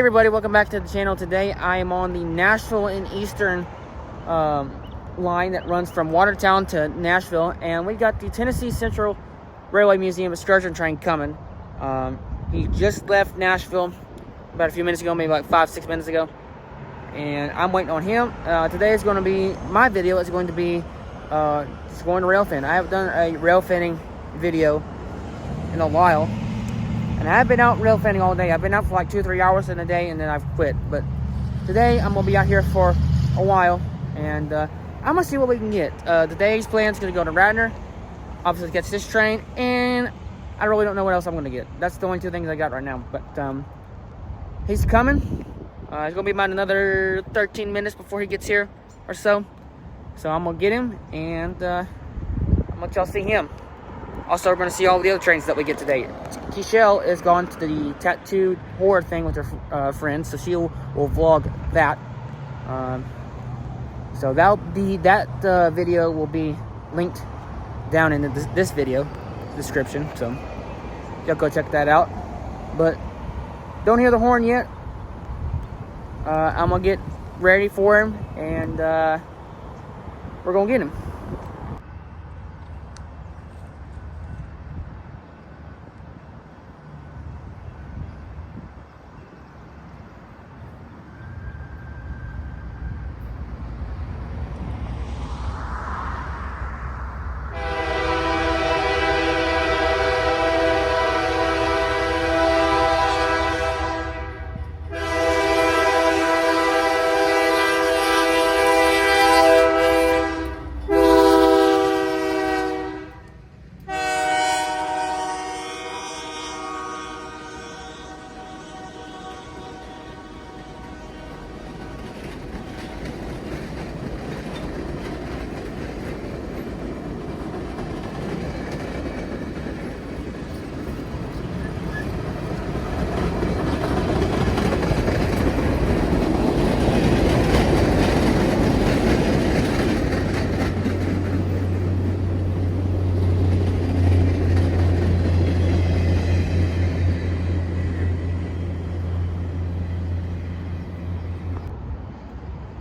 everybody, welcome back to the channel. Today I am on the Nashville and Eastern line that runs from Watertown to Nashville, and we got the Tennessee Central Railway Museum Excursion train coming. He just left Nashville about a few minutes ago, maybe like 5-6 minutes ago, and I'm waiting on him. Today is going to be, my video is going to be just going to rail fin. I haven't done a rail finning video in a while, and I've been out rail finning all day. I've been out for like 2 or 3 hours in a day, and then I've quit. But today I'm gonna be out here for a while, and I'm gonna see what we can get. Today's plan is gonna go to Radnor, obviously catch this train, and I really don't know what else I'm gonna get. That's the only two things I got right now. But he's coming. It's gonna be about another 13 minutes before he gets here or so. So I'm gonna get him, and I'm gonna let y'all see him. Also, we're going to see all the other trains that we get today. Keesh is gone to the tattooed horror thing with her friends, so she will vlog that. So that video will be linked down in this video description. So y'all go check that out. But don't hear the horn yet. I'm gonna get ready for him, and we're gonna get him.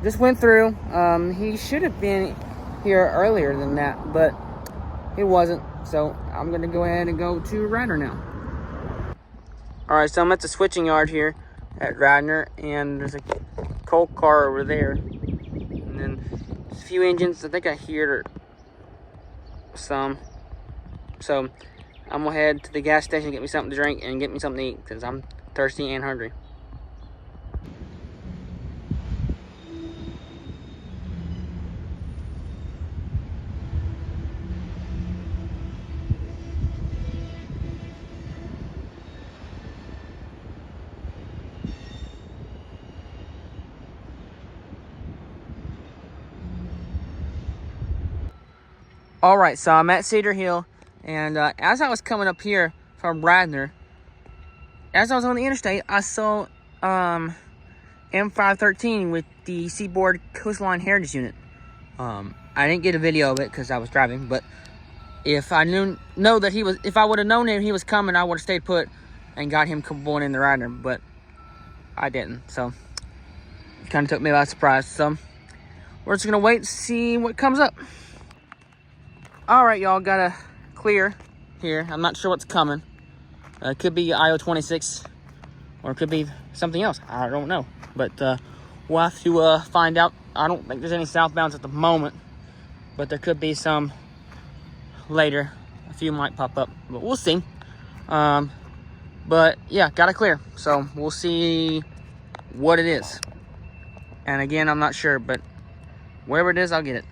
Just went through. He should have been here earlier than that, but he wasn't. So I'm gonna go ahead and go to Radnor now. All right, so I'm at the switching yard here at Radnor, and there's a coal car over there, and then a few engines. I think I hear some. So I'm gonna head to the gas station, get me something to drink, and get me something to eat because I'm thirsty and hungry. All right, so I'm at Cedar Hill, and as I was coming up here from Radnor, as I was on the interstate, I saw M513 with the Seaboard Coastline Heritage Unit. I didn't get a video of it because I was driving, but if I if I would have known that he was coming, I would have stayed put and got him going in the Radnor, but I didn't. So it kind of took me by surprise. So we're just gonna wait and see what comes up. All right, y'all, got a clear here. I'm not sure what's coming. It could be IO26, or it could be something else. I don't know, but we'll have to find out. I don't think there's any southbounds at the moment, but there could be some later. A few might pop up, but we'll see. But yeah, got a clear, so we'll see what it is. And again, I'm not sure, but whatever it is, I'll get it.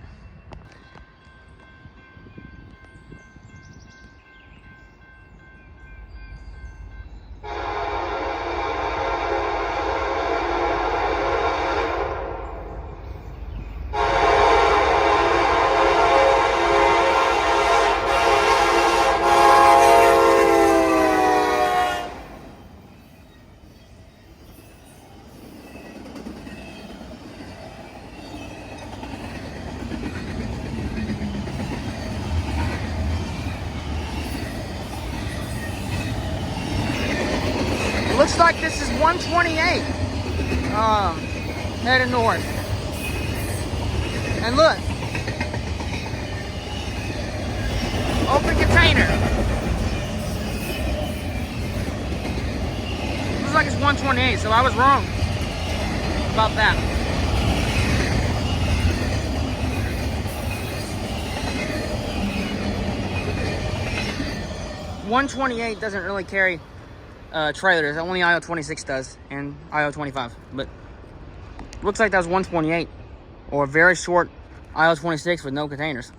Looks like this is 128. heading north. And look, open container. Looks like it's 128, so I was wrong about that. $128 doesn't really carry trailers. Only IO26 does, and IO25. But looks like that was 128, or a very short IO26 with no containers.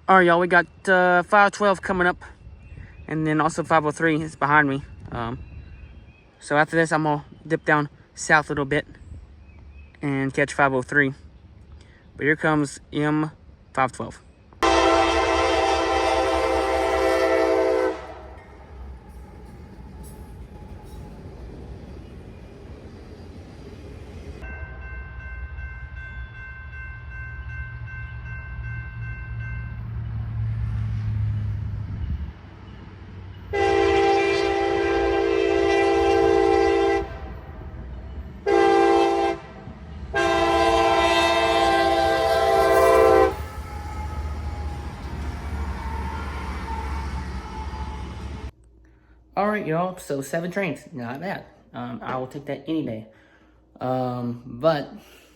All right, y'all, we got 512 coming up, and then also 503 is behind me. So after this, I'm gonna dip down south a little bit and catch 503. But here comes M512. All right, y'all, so 7 trains, not bad. I will take that any day. But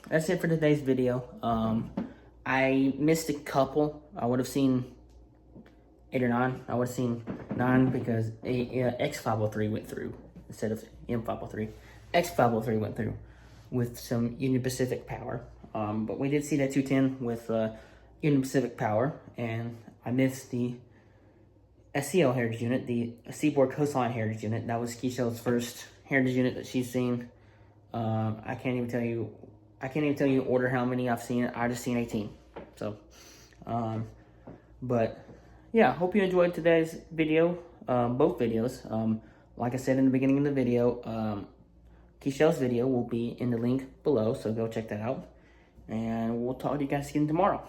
that's it for today's video. I missed a couple. I would have seen 8 or 9. I would have seen 9 because X503 went through instead of M503. X503 went through with some Union Pacific power. But we did see that 210 with Union Pacific power, and I missed the SCL Heritage Unit, the Seaboard Coastline Heritage Unit. That was Keesh's first Heritage Unit that she's seen. I can't even tell you order how many I've seen. I just seen 18. So, but yeah, hope you enjoyed today's video, both videos. Like I said in the beginning of the video, Keesh's video will be in the link below, so go check that out. And we'll talk to you guys again tomorrow.